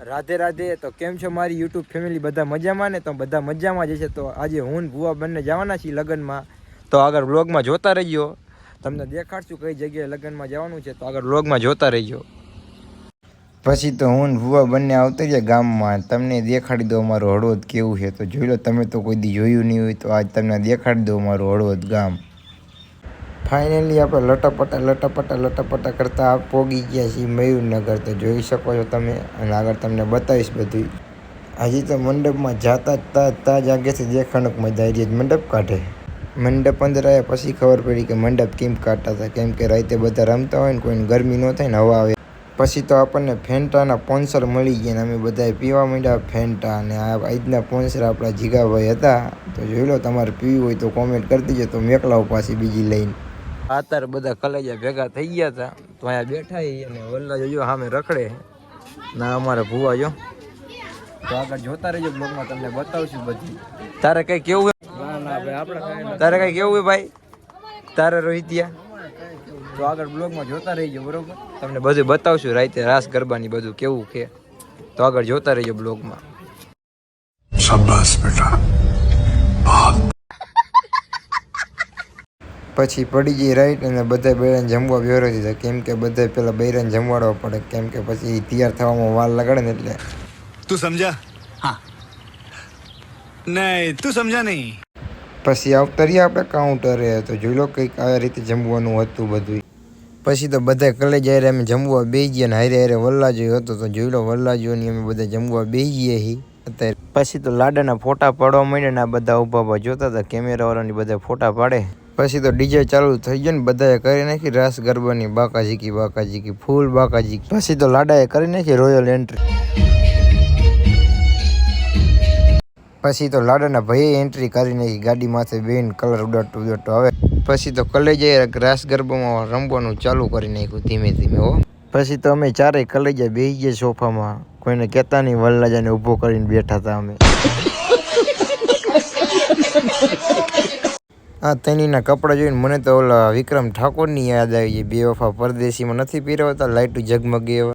રાધે રાધે. તો કેમ છો મારી યુટ્યુબ ફેમિલી? બધા મજામાં ને? તો બધા મજામાં જ છે. તો આજે હું ભુવા બંને જવાના છીએ લગ્નમાં, તો આગળ વ્લોગમાં જોતા રહીજો. તમને દેખાડશું કઈ જગ્યાએ લગ્નમાં જવાનું છે, તો આગળ વ્લોગમાં જોતા રહીજો. પછી તો હું ભુવા બંને આવતા રહ્યા ગામમાં, તમને દેખાડી દો અમારું હળવદ કેવું છે. તો જોઈ લો, તમે તો કોઈ દી જોયું નહીં હોય તો આજ તમને દેખાડી દો અમારું હળવદ ગામ. ફાઇનલી આપણે લટાપટા કરતા પોગી ગયા છીએ મયુરનગર. તો જોઈ શકો છો તમે, અને આગળ તમને બતાવીશ બધું. હજી તો મંડપમાં જાતા જ આગેથી દેખાણું મજા આવી રહી. મંડપ કાઢે, મંડપ અંદર આવ્યા પછી ખબર પડી કે મંડપ કેમ કાઢતા હતા. કેમ કે રાતે બધા રમતા હોય ને, કોઈને ગરમી ન થાય ને, હવા આવે. પછી તો આપણને ફેન્ટાના સ્પોન્સર મળી ગયા ને અમે બધાએ પીવા માંડ્યા ફેન્ટા. અને આ આજના સ્પોન્સર આપણા જીગાભાઈ હતા. તો જોઈ લો, તમારે પીવું હોય તો કોમેન્ટ કરી દેજો, તો મેકલાવ પાછી બીજી લઈને. અત્યારે બધા કલેજા ભેગા થઈ ગયા હતા, તો અહીંયા બેઠા અને વલ્લા જોજો સામે રખડે ના અમારા ભુવા જો. તો આગળ જોતા રહેજો, બ્લોગમાં તમને બતાવશું બધું. તારે કઈ કેવું હોય? તારે કઈ કેવું હોય ભાઈ? તારે રોહિતિયા? તો આગળ બ્લોગમાં જોતા રહીજો, બરોબર? તમને બધું બતાવશું રાતે રાસ ગરબાની બધું કેવું કે. તો આગળ જોતા રહીજો બ્લોગમાં. શાબાશ બેટા. પછી પડી ગઈ રાઈટ, અને બધા બૈરાને જમવા બેરો દીધા. કેમ કે બધા પેલા બૈરાને જમવાડવા પડે, કેમ કે પછી તૈયાર થવામાં વાર લગાડે ને એટલે. તું સમજા? હા. નહીં, તું સમજા નહીં. પછી આવતા રહ્યા આપણે કાઉન્ટરે. તો જોઈ લો કંઈક આ રીતે જમવાનું હતું બધું. પછી તો બધા કલેજા હારે અમે જમવા બેસી ગયા, ને હારે હારે વલ્લાજો હતો. તો જોઈ લો, વલ્લાજોની અમે બધા જમવા બેસી ગયા છીએ અત્યારે. પછી તો લાડાના ફોટા પાડવા માંડ્યા ને આ બધા ઊભા જોતા હતા, કેમેરાવાળાની બધા ફોટા પાડે. પછી તો ડીજે ચાલુ થઈ ગયો ને, બધાએ કરી નાખી રાસ ગરબાની બાકાજીકી ફૂલ બાકાજીકી. પછી તો લાડાએ કરી નાખી રોયલ એન્ટ્રી. પછી તો લાડાના ભાઈએ એન્ટ્રી કરી નાખી ગાડી માથે બેન, કલર ઉડાડતો હવે. પછી તો કલેજા રાસ ગરબામાં રમવાનું ચાલુ કરી નાખ્યું ધીમે ધીમે હો. પછી તો અમે ચારેય કલેજા બેસી ગયા સોફામાં, કોઈને કહેતા નહીં, વલ્લાજાને ઊભો કરીને બેઠા હતા અમે. આ તનીના કપડાં જોઈને મને તો ઓલા વિક્રમ ઠાકોરની યાદ આવી ગઈ. બેવફા પરદેશીમાં નથી પહેરવતા, લાઈટ ઝગમગે એવા.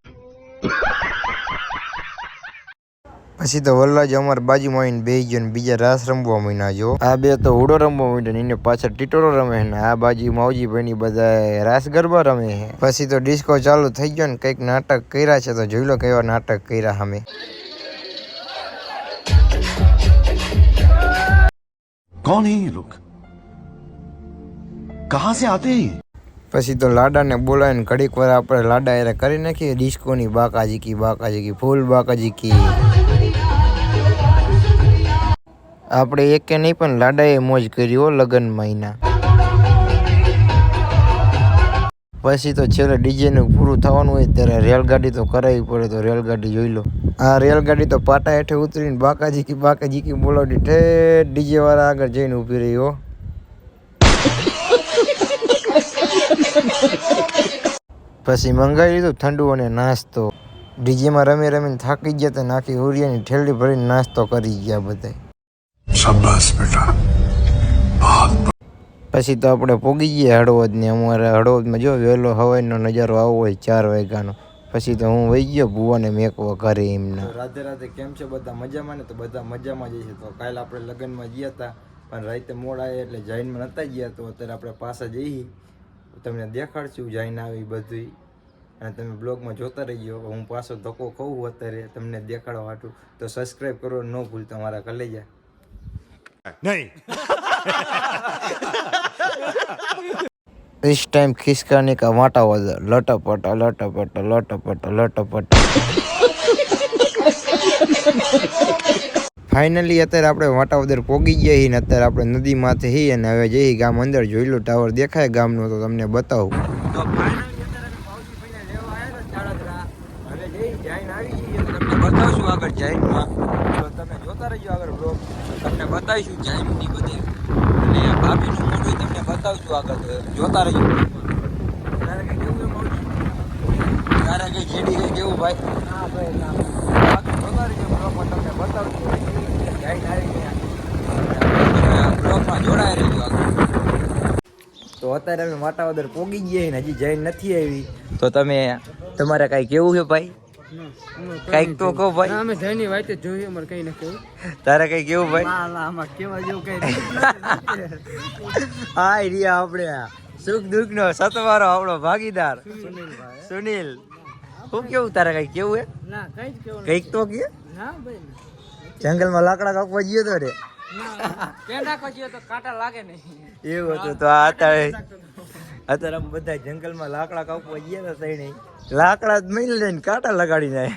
પછી તો વલ્લાજ અમારા બાજુમાં આવીને બેસી ગયો ને બીજા રાસ રમવા માંડ્યા જો. આ બે તો હુડો રમવા માંડ્યા ને એને પાછળ ટીટોરો રમે ને આ બાજુ માવજીભાઈની બધા રાસ ગરબા રમે છે. પછી તો ડિસ્કો ચાલુ થઈ ગયો ને કંઈક નાટક કર્યા છે. તો જોઈ લો કેવા નાટક કર્યા અમે. કોણ હે ये लोग? कहां से आते हैं? પછી તો લાડાને બોલાવીને ઘડીક વાર આપણે લાડા એરે કરી નાખીએ ડિસ્કોની બાકાજીકી ફૂલ બાકાજીકી. આપણે એકે નહીં પણ લાડાએ મોજ કરી હો લગ્નમાં એના. પછી તો છેલ્લે ડીજેનું પૂરું થવાનું હોય ત્યારે રેલગાડી તો કરાવવી પડે. તો રેલગાડી જોઈ લો, આ રેલગાડી તો પાટા હેઠે ઉતરીને બાકાજીકી બોલાવડી ઠેઠ ડીજે વાળા આગળ જઈને ઊભી રહી હો. પછી મંગાવી લીધું ઠંડુ અને નાસ્તો. ડીજેમાં રમીને થાકી ગયા તો નાખી ઉરિયાની ઠેલી ભરીને નાસ્તો કરી ગયા બધા. શાબાશ બેટા. પછી તો આપણે પોગી ગયા હળવદ ને. અમારે હળવદમાં જો વહેલો હવાઈનો નજારો આવો હોય 4 વાગ્યાનો. પછી તો હું વહી ગયો ભુવાને મેકવા ઘરે એમના. રાધે રાધે. કેમ છે બધા મજામાં ને? તો બધા મજામાં જ છે. તો કાલે આપણે લગ્નમાં ગયા હતા પણ રાતે મોડા આવ્યા એટલે જૈનમાં નહોતા ગયા. તો અત્યારે આપણે પાછા જઈએ, તમને દેખાડશું જઈને આવી બધું. અને તમે બ્લોગમાં જોતા રહીજો. હું પાછો ધક્કો ખાઉં અત્યારે તમને દેખાડવા હાટું. તો સબસ્ક્રાઈબ કરો ન ભૂલતા મારા કલેજા. नहीं. इस टाइम खिसकाने का वाटा वाला लटपट. ફાઇનલી અત્યારે આપણે વાટાવદર પોગી ગયા ને અત્યારે આપણે નદી માથે હી અને હવે જઈ ગામ અંદર. જોઈ લો ટાવર દેખાય ગામનો, તો તમને બતાવું. તો બતાવશું આગળ જાહેરમાં. તો તમે જોતા રહેજો આગળ બ્લોગ, તમને બતાવીશું જાહેરની બધી. અને ભાભીનું મોઢું તમને બતાવશું આગળ, જોતા રહેજો. તારે કઈ કેવું મોઢું? તારે કઈ જેડી કઈ કેવું ભાઈ? હા ભાઈ ના. આગળ જોતા રહેજો બ્લોગમાં, તમને બતાવશું જાહેર આવી ગયા. બ્લોગમાં જોડાઈ રહેજો આગળ. તો અત્યારે અમે વાટાવદર પોગી ગયા ને હજી જઈને નથી આવી. તો તમે તમારે કાંઈ કેવું છે ભાઈ? કઈક તો કહો ભાઈ. અમે જઈની વાતે જોઈએ અમારે કઈ ન કહ્યું. તારે કઈ કેવું ભાઈ? આમાં કેવા જેવું કઈ હા રિયા આપણે સુખ દુઃખ નો સતવારો આપણો ભાગીદાર સુનિલ. શું કેવું તારે કઈ કેવું હે? ના કઈ જ કેવું કઈક તો કે ના ભાઈ જંગલમાં લાકડા કાપવા ગયો તો રે કે નાખો જોઈએ તો કાંટા લાગે નહીં એવું હતું. તો આ અત્યારે આમ બધા જંગલમાં લાકડા કાપવા ગયા હતા તઈ નહીં લાકડા જ મિલ લઈને કાંટા લગાડી જાય.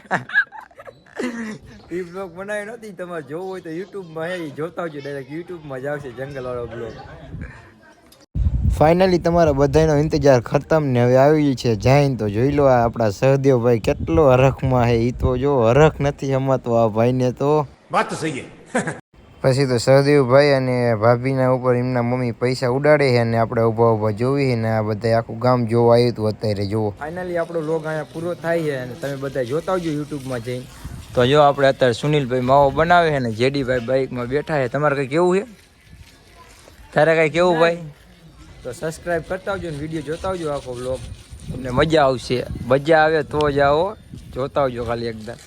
એ બ્લોગ બનાવી નહોતી, તમારે જોવું હોય તો યુટ્યુબમાં હે, જોતા આવજો, ડાયરેક્ટ યુટ્યુબમાં જ આવશે જંગલવાળો બ્લોગ. ફાઇનલી તમારા બધાનો ઇંતજાર ખતમ ને હવે આવી છે જાઈને તો જોઈ લો. આ આપણા સહદેવભાઈ કેટલો હરખમાં છે. એ તો જો હરખ નથી હમતો આ ભાઈને તો. बात तो सही है. પછી તો સહદેવભાઈ અને ભાભીના ઉપર એમના મમ્મી પૈસા ઉડાડે છે અને આપણે ઊભા ઊભા જોવી ને આ બધા આખું ગામ જોવા આવ્યું હતું અત્યારે જુઓ. ફાઇનલી આપણો વ્લોગ અહીંયા પૂરો થાય છે અને તમે બધા જોતા આવજો યુટ્યુબમાં જઈને. તો જો આપણે અત્યારે સુનિલભાઈ માવો બનાવે છે ને જેડીભાઈ બાઇકમાં બેઠા છે. તમારે કંઈ કેવું છે? તારે કંઈ કેવું ભાઈ? તો સબસ્ક્રાઈબ કરતા આવજો ને વિડીયો જોતા આવજો આખો વ્લોગ, તમને મજા આવશે. મજા આવે તો જ આવો, જોતા આવજો ખાલી એકદમ.